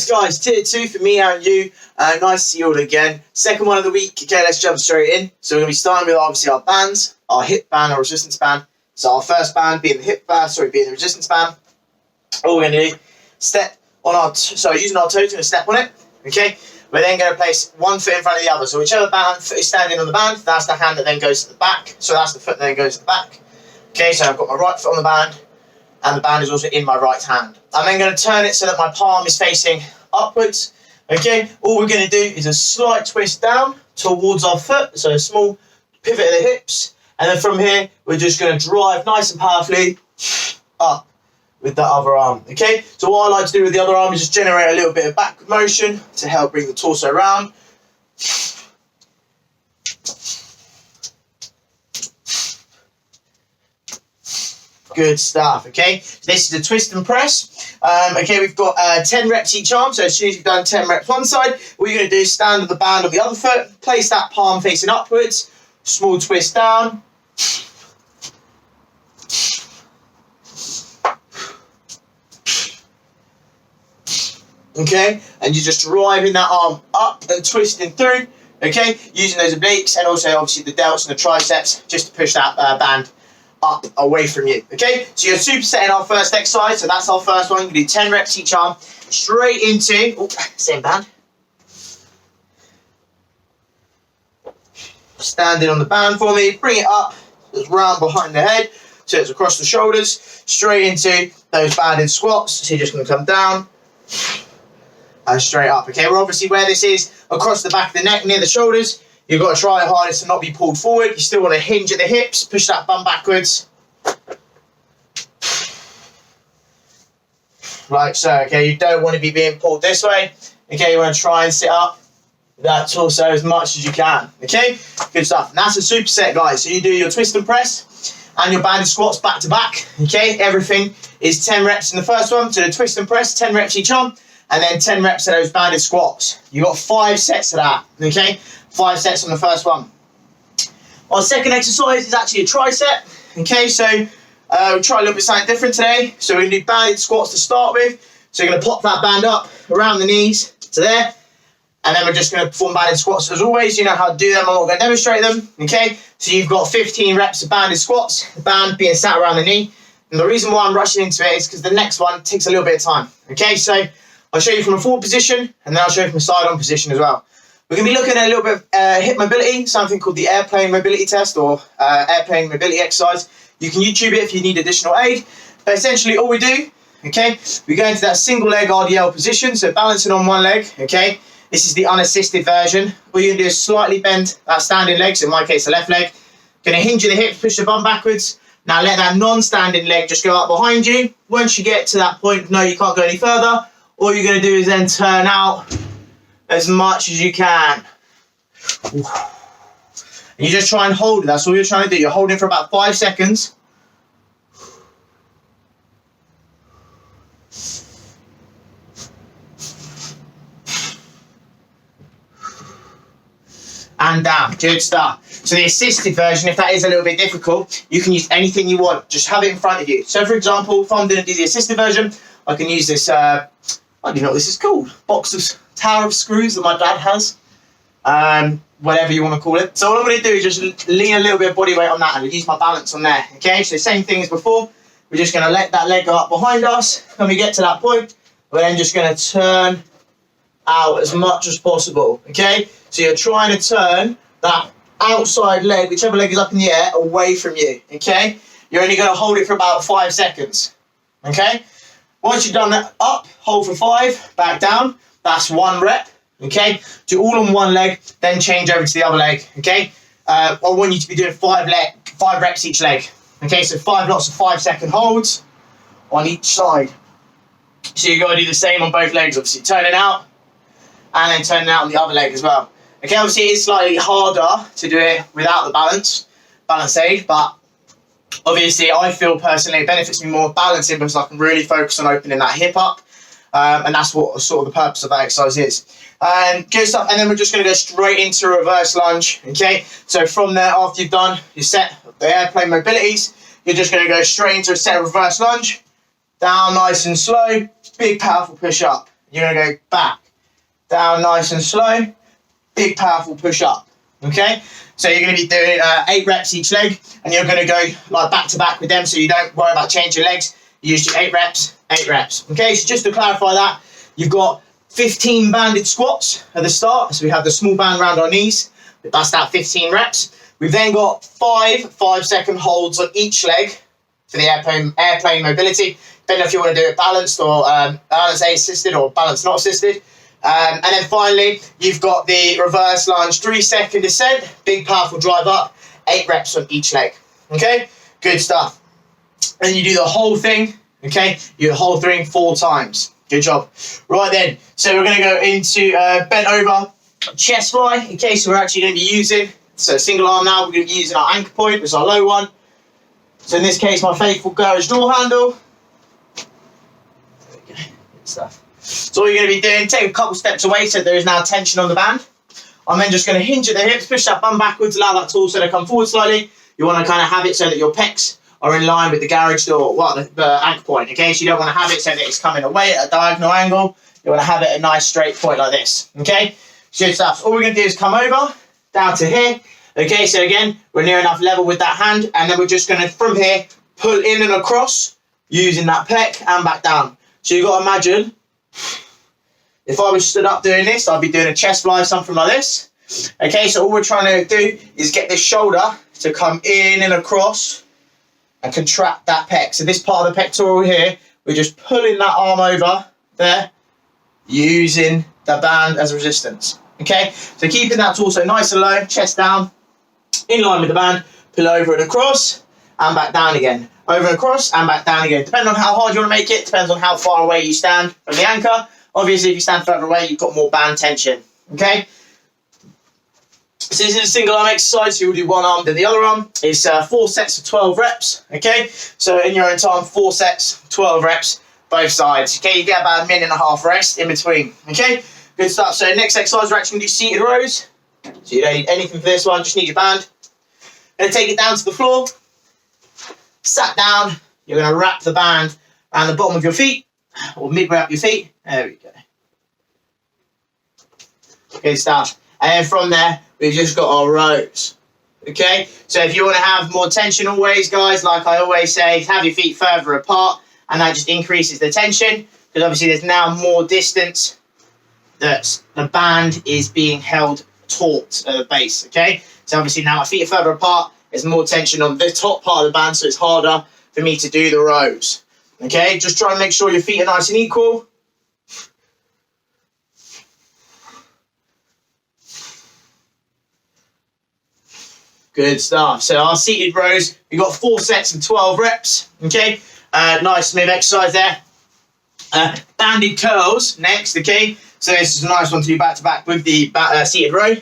Yes, guys, tier 2 for me and you. Nice to see you all again. Second one of the week. Okay, let's jump straight in. So we're going to be starting with obviously our bands, our hip band, our resistance band. So our first band being the hip band, being the resistance band. All we're going to do, step on our, using our toes, we're going to step on it. Okay, we're then going to place one foot in front of the other. So whichever band foot is standing on the band, that's the hand that then goes to the back. So that's the foot that then goes to the back. Okay, so I've got my right foot on the band, and the band is also in my right hand. I'm then going to turn it so that my palm is facing upwards. Okay, all we're going to do is a slight twist down towards our foot, so a small pivot of the hips, and then from here we're just going to drive nice and powerfully up with the other arm. Okay, so what I like to do with the other arm is just generate a little bit of backward motion to help bring the torso around. Good stuff. Okay, this is a twist and press. Okay, we've got 10 reps each arm. So as soon as you've done 10 reps one side, what you're going to do is stand on the band of the other foot, place that palm facing upwards, small twist down. Okay, and you're just driving that arm up and twisting through. Okay, using those obliques and also obviously the delts and the triceps just to push that band up away from you. Okay, so you're supersetting our first exercise. So that's our first one. You do 10 reps each arm, straight into same band. Standing on the band for me, bring it up, just round behind the head, so it's across the shoulders, straight into those banded squats. So you're just going to come down and straight up. Okay, we're obviously where this is across the back of the neck, near the shoulders. You've got to try hardest to not be pulled forward. You still want to hinge at the hips, push that bum backwards. Like so, okay? You don't want to be being pulled this way. Okay, you want to try and sit up with that torso as much as you can. Okay? Good stuff. And that's a superset, guys. So you do your twist and press and your banded squats back to back. Okay? Everything is 10 reps in the first one. So the twist and press, 10 reps each arm, and then 10 reps of those banded squats. You got 5 sets of that. Okay? 5 sets on the first one. Our second exercise is actually a tricep. Okay, so we'll try a little bit something different today. So we're going to do banded squats to start with. So you're going to pop that band up around the knees to there. And then we're just going to perform banded squats. As always, you know how to do them. I'm not going to demonstrate them. Okay, so you've got 15 reps of banded squats. The band being sat around the knee. And the reason why I'm rushing into it is because the next one takes a little bit of time. Okay, so I'll show you from a forward position. And then I'll show you from a side-on position as well. We're going to be looking at a little bit of hip mobility, something called the airplane mobility test or airplane mobility exercise. You can YouTube it if you need additional aid. But essentially all we do, okay, we go into that single leg RDL position, so balancing on one leg, okay. This is the unassisted version. All you're going to do is slightly bend that standing leg, so in my case the left leg. Going to hinge at the hips, push the bum backwards. Now let that non-standing leg just go up behind you. Once you get to that point, no, you can't go any further. All you're going to do is then turn out as much as you can. And you just try and hold it. That's all you're trying to do. You're holding for about 5 seconds. And down. Good stuff. So the assisted version, if that is a little bit difficult, you can use anything you want. Just have it in front of you. So for example, if I'm going to do the assisted version, I can use this, I don't know what this is called, tower of screws that my dad has, whatever you want to call it. So all I'm going to do is just lean a little bit of body weight on that and use my balance on there. Okay, so same thing as before. We're just going to let that leg go up behind us. When we get to that point, we're then just going to turn out as much as possible. Okay, so you're trying to turn that outside leg, whichever leg is up in the air, away from you. Okay, you're only going to hold it for about 5 seconds. Okay, once you've done that, up, hold for 5, back down. That's 1 rep, okay? Do all on one leg, then change over to the other leg, okay? I want you to be doing 5 reps each leg, okay? So 5 lots of 5-second holds on each side. So you've got to do the same on both legs, obviously. Turning out, and then turning out on the other leg as well. Okay, obviously it is slightly harder to do it without the balance aid, but obviously I feel personally it benefits me more balancing because I can really focus on opening that hip up. And that's what sort of the purpose of that exercise is. Good stuff. And then we're just going to go straight into reverse lunge. Okay. So from there, after you've done your set of the airplane mobilities, you're just going to go straight into a set of reverse lunge. Down nice and slow. Big powerful push up. you're going to go back, down nice and slow, big powerful push up, okay? So you're going to be doing 8 reps each leg, and you're going to go like back to back with them, so you don't worry about changing legs. You just do 8 reps, 8 reps, okay? So just to clarify that, you've got 15 banded squats at the start, so we have the small band around our knees, we bust out 15 reps. We've then got 5-second holds on each leg for the airplane mobility, depending if you want to do it balanced or balance assisted or balance not assisted. And then finally, you've got the reverse lunge 3-second descent, big powerful drive up, 8 reps on each leg. Okay, good stuff. And you do the whole thing, okay? You do the whole thing 4 times. Good job. Right then, so we're going to go into bent over chest fly. Okay, so we're actually going to be using, so single arm now, we're going to be using our anchor point, which is our low one. So in this case, my faithful garage door handle. There we go, good stuff. So what you're going to be doing, take a couple steps away so there is now tension on the band. I'm then just going to hinge at the hips, push that bum backwards, allow that torso to come forward slightly. You want to kind of have it so that your pecs are in line with the garage door, the anchor point, okay? So you don't want to have it so that it's coming away at a diagonal angle. You want to have it at a nice straight point like this, okay? Good stuff. So all we're going to do is come over, down to here. Okay, so again, we're near enough level with that hand, and then we're just going to, from here, pull in and across, using that pec, and back down. So you've got to imagine, if I was stood up doing this, I'd be doing a chest fly, something like this. Okay, so all we're trying to do is get this shoulder to come in and across, and contract that pec. So this part of the pectoral here, we're just pulling that arm over there, using the band as resistance. Okay, so keeping that torso nice and low, chest down, in line with the band, pull over and across, and back down again. Over and across, and back down again. Depending on how hard you want to make it, depends on how far away you stand from the anchor. Obviously, if you stand further away, you've got more band tension. Okay? So this is a single arm exercise, so you'll do one arm, then the other arm. It's 4 sets of 12 reps, okay? So in your own time, 4 sets, 12 reps, both sides. Okay, you get about 1.5 minutes rest in between, okay? Good stuff. So next exercise, we're actually going to do seated rows. So you don't need anything for this one, just need your band. Going to take it down to the floor. Sat down, you're going to wrap the band around the bottom of your feet, or midway up your feet. There we go. Good stuff. And then from there, we've just got our rows. Okay? So if you want to have more tension always, guys, like I always say, have your feet further apart, and that just increases the tension, because obviously there's now more distance that the band is being held taut at the base. Okay? So obviously now my feet are further apart, there's more tension on the top part of the band, so it's harder for me to do the rows. Okay? Just try and make sure your feet are nice and equal. Good stuff. So our seated rows, we've got 4 sets of 12 reps. Okay? Nice smooth exercise there. Banded curls next. Okay? So this is a nice one to do back to back with the seated row.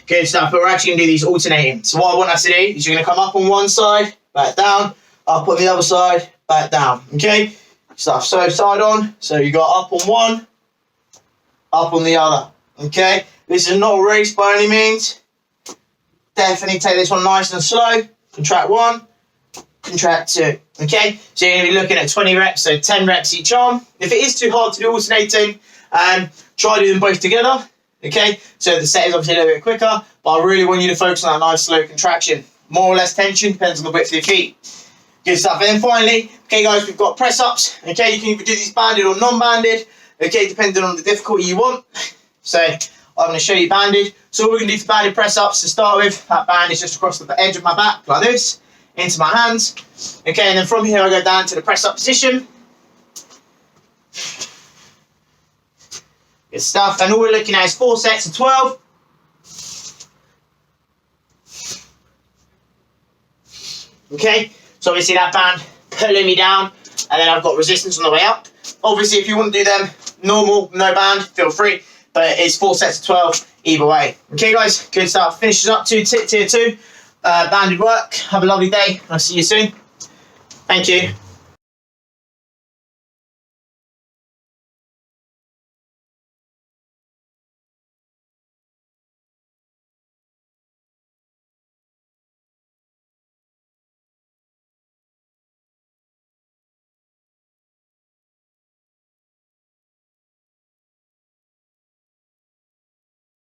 Good stuff, but we're actually going to do these alternating. So what I want us to do is you're going to come up on one side, back down, up on the other side, back down. Okay? Stuff. So side on. So you got up on one, up on the other. Okay? This is not a race by any means. Definitely take this one nice and slow. Contract 1, contract 2. Okay? So you're going to be looking at 20 reps, so 10 reps each arm. If it is too hard to do alternating, try to do them both together. Okay? So the set is obviously a little bit quicker, but I really want you to focus on that nice slow contraction. More or less tension, depends on the width of your feet. Good stuff. And then finally, okay guys, we've got press ups. Okay, you can either do these banded or non-banded. Okay, depending on the difficulty you want. So I'm going to show you banded. So what we're going to do for banded press ups to start with, that band is just across the edge of my back, like this, into my hands. Okay, and then from here I go down to the press up position. Good stuff. And all we're looking at is 4 sets of 12. Okay, so obviously that band pulling me down, and then I've got resistance on the way up. Obviously, if you want to do them normal, no band, feel free, but it's 4 sets of 12 either way. Okay, guys, good stuff. Finishes up to tier 2, banded work. Have a lovely day. I'll see you soon. Thank you.